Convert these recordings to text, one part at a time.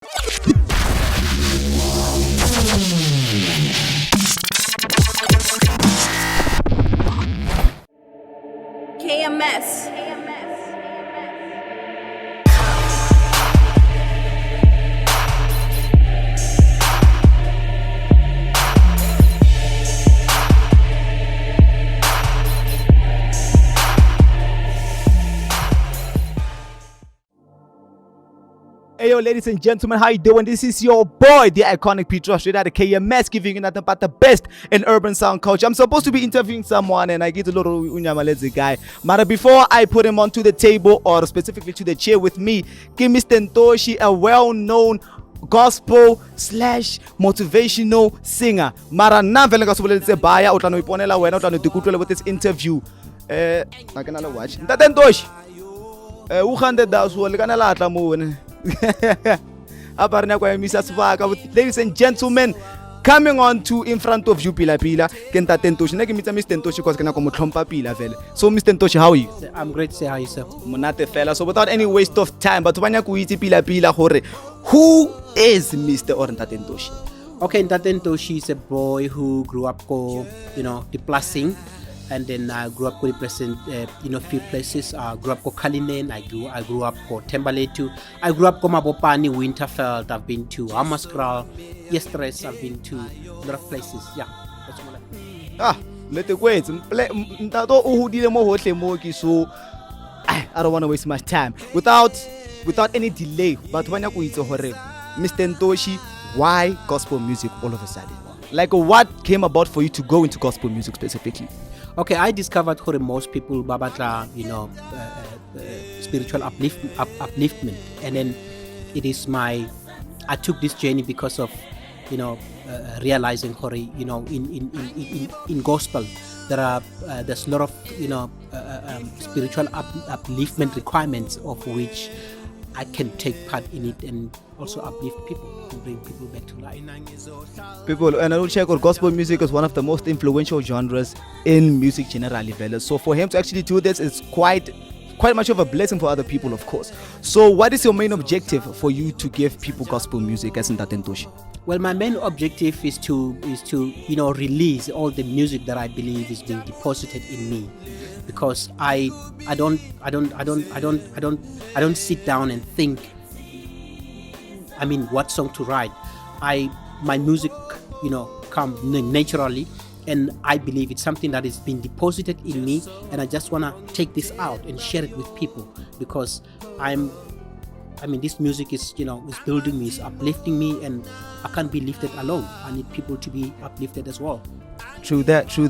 KMS. Hey yo, ladies and gentlemen, how you doing? This is your boy, the iconic Peter, straight out of KMS, giving you nothing but the best in urban sound culture. I'm supposed to be interviewing someone, and I get a little unyamalezi guy. But before I put him onto the table, or specifically to the chair with me, give NntateNtoshi, a well-known gospel / motivational singer. Mara na vele ka sobole tse baya o tla no iponela wena o tla no dikutlwela with this interview. I can watch. NntateNtoshi. U khande dasu le kana la tla mo ne. Ladies and gentlemen, coming on to in front of you pila ke NntateNtoshi ne ke mitsa NntateNtoshi because ke na go mo tlhompa pila vele. So NntateNtoshi, how are you? I'm great. Say hi, sir. Monate fela. So without any waste of time, but banya ku itse pila gore who is Mr. or NntateNtoshi? Okay, NntateNtoshi is a boy who grew up the Plasing, and then I grew up represent few places. I grew up Kalinen. I grew up Tembalethu. I grew up Mabopane, Winterfeld. I've been to Hammarskraal. Yesterday I've been to a lot of places. Yeah, that's more like. Let it wait. Ntato uhudile mo hohle mo ki so I don't want to waste much time. Without any delay, but banya ku itse gore NntateNtoshi, why gospel music all of a sudden? Like what came about for you to go into gospel music specifically? Okay, I discovered how most people babata, spiritual upliftment, and then I took this journey because of, realizing how, in gospel there's a lot of spiritual upliftment requirements of which I can take part in it and also uplift people and bring people back to life. People, and I will check out gospel music is one of the most influential genres in music generally. So for him to actually do this is quite much of a blessing for other people, of course. So what is your main objective for you to give people gospel music as NntateNtoshi? Well, my main objective is to release all the music that I believe is being deposited in me, because I don't sit down and think, what song to write. My music, comes naturally, and I believe it's something that is being deposited in me, and I just want to take this out and share it with people, because this music is building me, is uplifting me, and I can't be lifted alone. I need people to be uplifted as well. True that. So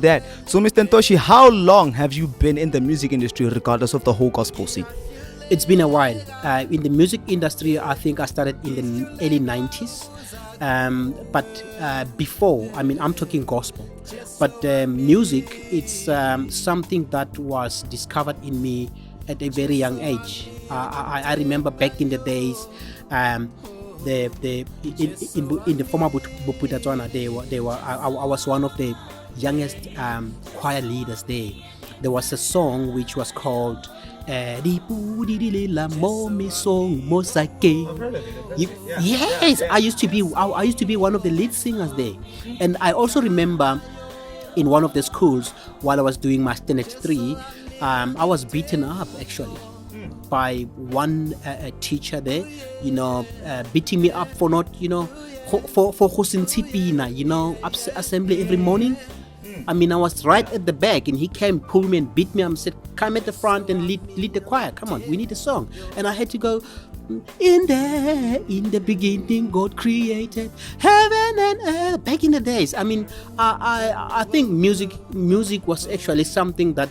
NntateNtoshi, how long have you been in the music industry regardless of the whole gospel scene? It's been a while. In the music industry, I think I started in the early 90s. But before, I'm talking gospel. But music, it's something that was discovered in me at a very young age. I remember back in the days, in the former Buputatswana, I was one of the youngest choir leaders there. There was a song which was called Yes, I used to be one of the lead singers there. And I also remember in one of the schools while I was doing my standard 3, I was beaten up actually by one teacher there, beating me up for not, for assembly every morning. I was right at the back, and he came, pulled me and beat me and said, come at the front and lead the choir. Come on, we need a song. And I had to go, in the beginning God created heaven and earth. Back in the days, I think music was actually something that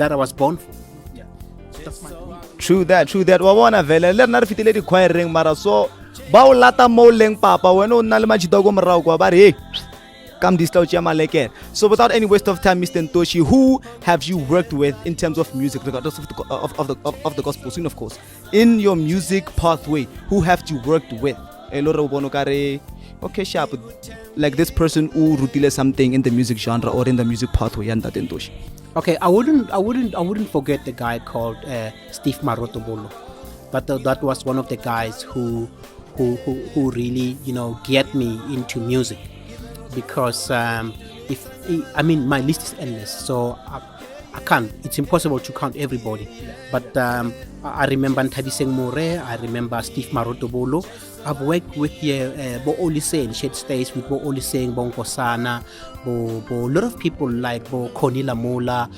I was born for. Yeah. So that's my point. True that. Wa bona vele le rena re fitile di choir ring mara so ba o lata mo leng papa wena o nna le majito go morao kwa ba re come this tla o tšea maleke. So without any waste of time, NntateNtoshi, who have you worked with in terms of music, regardless of the gospel scene, of course? In your music pathway, who have you worked with? Okay, sharp. Like this person who rutile something in the music genre or in the music pathway, NntateNtoshi. Okay, I wouldn't forget the guy called Steve Marotobolo. That was one of the guys who who really, get me into music. Because if I mean, my list is endless, so I can't. It's impossible to count everybody. But I remember Nthabiseng More. I remember Steve Marotobolo. I've worked with Bo Oliseng, Shed Stays with Bo Oliseng, Bo Nkosana, Bo a lot of people like Bo Connie Lamola,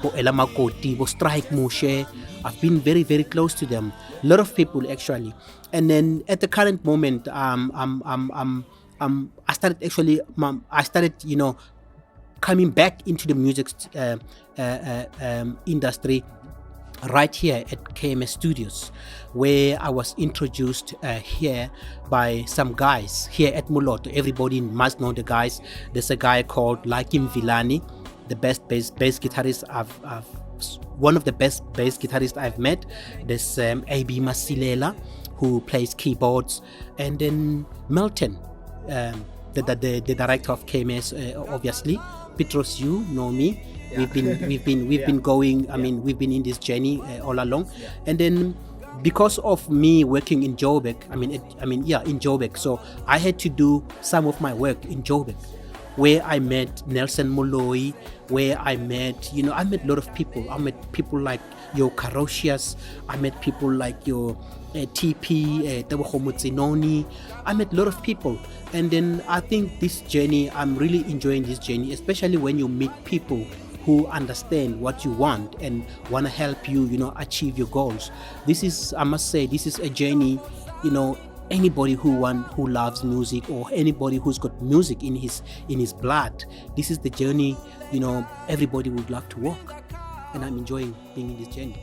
Bo Ella Makoti, Bo Strike Moshe. I've been very, very close to them. A lot of people actually. And then at the current moment, I started coming back into the music industry right here at KMS Studios, where I was introduced here by some guys here at Muloto. Everybody must know the guys. There's a guy called Lakim Vilani, the best bass guitarist one of the best bass guitarists I've met. There's AB Masilela, who plays keyboards, and then Melton, the director of KMS, obviously. Petros, you know me. Yeah. We've been going. I mean, we've been in this journey all along, and then because of me working in Joburg, in Joburg, so I had to do some of my work in Joburg, where I met Nelson Moloi, where I met a lot of people. I met people like your Carocias. I met people like your TP, Tebogo Motsinoni. I met a lot of people. And then I think this journey, I'm really enjoying this journey, especially when you meet people who understand what you want and want to help you, achieve your goals. I must say, this is a journey, anybody who loves music, or anybody who's got music in his blood, this is the journey, everybody would love to walk. And I'm enjoying being in this journey.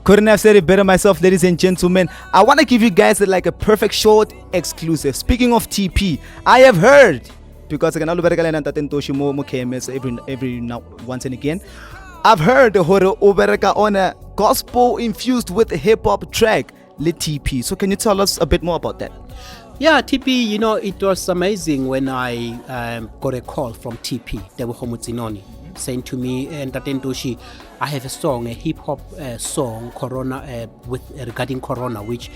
Couldn't have said it better myself, ladies and gentlemen. I want to give you guys a perfect short exclusive. Speaking of TP, I have heard, because I can only NntateNtoshi mo KMS every now once and again. I've heard Obereka on a gospel infused with a hip hop track, Lit TP. So can you tell us a bit more about that? Yeah, TP, it was amazing when I got a call from TP, Tebogo Motsinoni, saying to me, NntateNtoshi, I have a song, a hip hop song, Corona, regarding Corona, which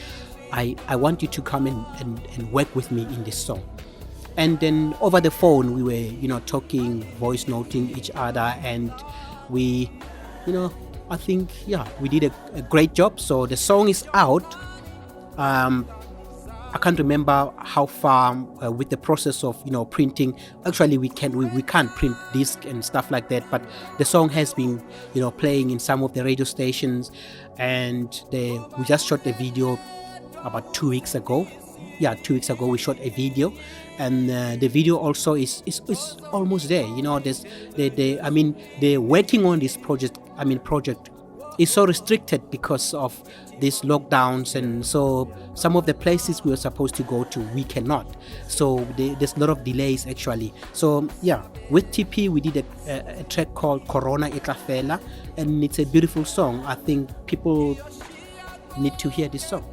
I want you to come and work with me in this song. And then over the phone, we were, talking, voice noting each other, and we, I think, we did a great job. So the song is out. I can't remember how far with the process of printing. Actually, we can't print disc and stuff like that. But the song has been playing in some of the radio stations, and we just shot a video about 2 weeks ago. Yeah, 2 weeks ago we shot a video, and the video also is almost there. They're working on this project. Project is so restricted because of these lockdowns, and so some of the places we were supposed to go to, we cannot. So there's a lot of delays actually. So yeah, with TP we did a track called Corona Etlafela, and it's a beautiful song. I think people need to hear this song.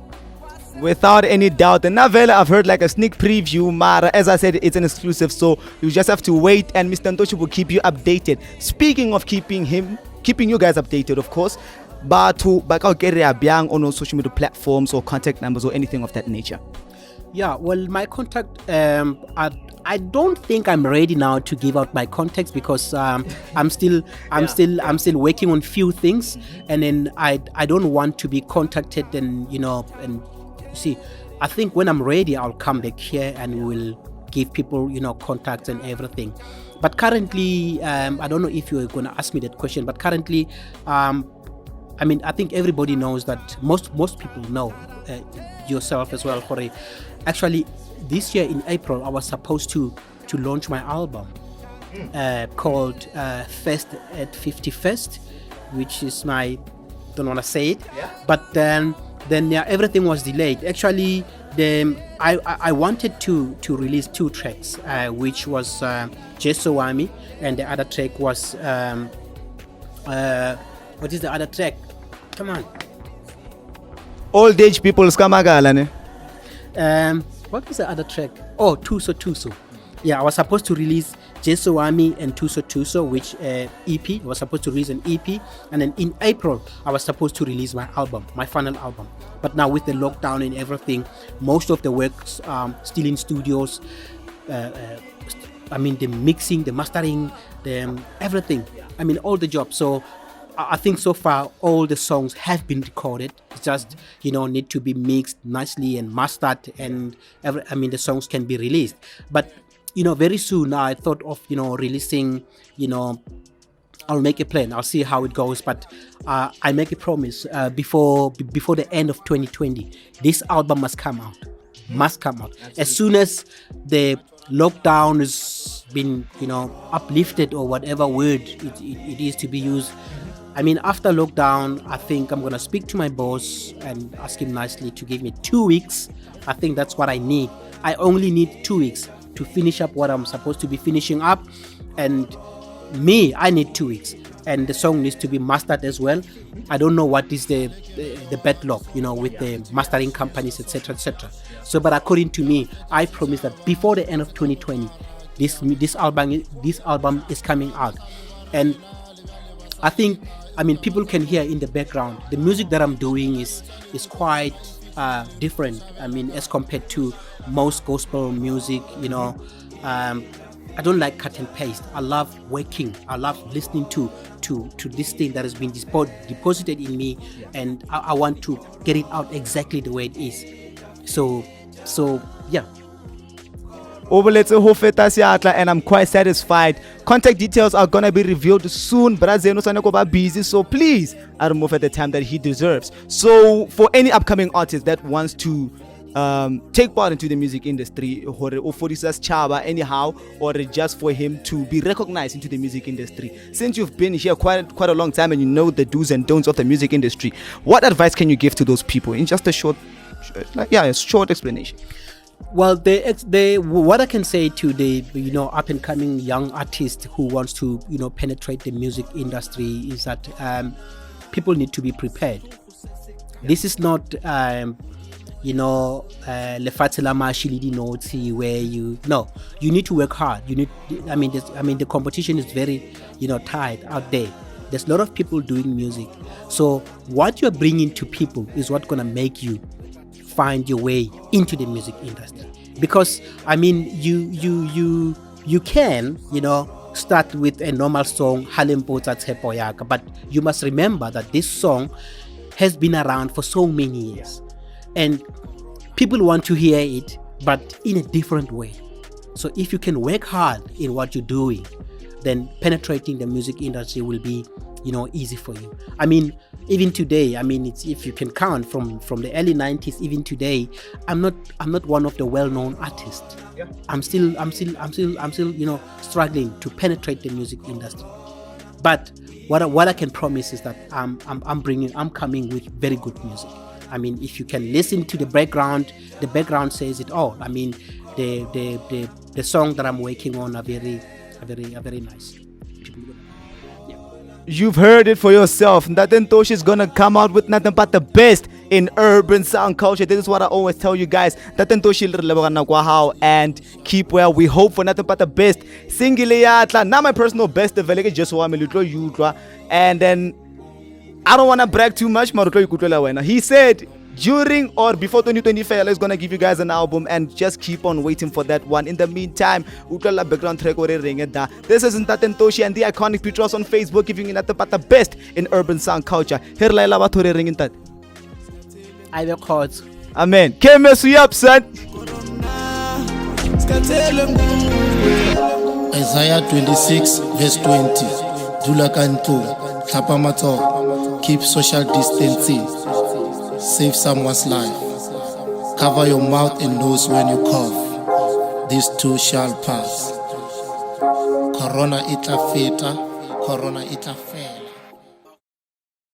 Without any doubt. And Navela, I've heard a sneak preview, Mara. As I said, it's an exclusive, so you just have to wait, and Mr. Ntoshi will keep you updated. Speaking of keeping you guys updated, of course, but to on social media platforms or contact numbers or anything of that nature. Yeah, well, my contact, I don't think I'm ready now to give out my contacts, because I'm still working on few things, and then I don't want to be contacted, and and see, I think when I'm ready, I'll come back here and we'll give people contacts and everything. But currently, I don't know if you're going to ask me that question, but currently, I think everybody knows that most people know, yourself as well, Jorge. Actually, this year in April, I was supposed to launch my album called First at 51st, which is don't want to say it, but then everything was delayed. Actually, I wanted to release 2 tracks, which was Jesowami, and the other track was what is the other track? Come on. Old age people skamagala ne. What was the other track? Oh, Tuso. Yeah, I was supposed to release Jesuami and Tuso Tuso, which EP. I was supposed to release an EP, and then in April I was supposed to release my album, my final album. But now with the lockdown and everything, most of the work's still in studios. I mean, the mixing, the mastering, the everything. I mean, all the jobs. So I think so far all the songs have been recorded. It's just, need to be mixed nicely and mastered, and the songs can be released. But very soon I thought of releasing. I'll make a plan. I'll see how it goes. But I make a promise before the end of 2020, this album must come out. Must come out. Absolutely. As soon as the lockdown has been uplifted, or whatever word it is to be used. I mean, after lockdown, I think I'm gonna speak to my boss and ask him nicely to give me 2 weeks. I think that's what I need. I only need 2 weeks to finish up what I'm supposed to be finishing up, and I need 2 weeks, and the song needs to be mastered as well. I don't know what is the backlog, with the mastering companies, etc., etc. So, but according to me, I promise that before the end of 2020, this album is coming out, and I think, people can hear in the background the music that I'm doing is quite different. As compared to most gospel music, I don't like cut and paste. I love working. I love listening to this thing that has been deposited in me, and I want to get it out exactly the way it is. So yeah. And I'm quite satisfied. Contact details are gonna be revealed soon. But busy, so please remove at the time that he deserves. So for any upcoming artist that wants to take part into the music industry, or for this chaba anyhow, or just for him to be recognized into the music industry, since you've been here quite a long time and you know the do's and don'ts of the music industry, what advice can you give to those people in just a short explanation? Well, what I can say to the up and coming young artist who wants to penetrate the music industry is that people need to be prepared. This is not lefatshe la mashilidi noti where you need to work hard. The competition is very tight out there. There's a lot of people doing music, so what you're bringing to people is what's gonna make you find your way into the music industry. Because you can start with a normal song, but you must remember that this song has been around for so many years, and people want to hear it, but in a different way. So if you can work hard in what you're doing, then penetrating the music industry will be easy for you. Even today, it's, if you can count from the early 90s, even today, I'm not one of the well-known artists. Yeah. I'm still struggling to penetrate the music industry. But what I can promise is that I'm coming with very good music. If you can listen to the background says it all. The song that I'm working on are very nice. You've heard it for yourself. NntateNtoshi is gonna come out with nothing but the best in urban sound culture. This is what I always tell you guys. NntateNtoshi and keep where we hope for nothing but the best. Singile now my personal best just and then I don't wanna brag too much. He said during or before 2025 is gonna give you guys an album, and just keep on waiting for that one. In the meantime, background track. This is NntateNtoshi and the iconic Petros on Facebook, giving you nothing but the best in urban sound culture. I will chords. Amen. Can't mess you up, son. Isaiah 26 verse 20. Dula kanto, tlhapa matsogo, keep social distancing. Save someone's life. Cover your mouth and nose when you cough. This too shall pass. Corona itla feta, corona itla feta.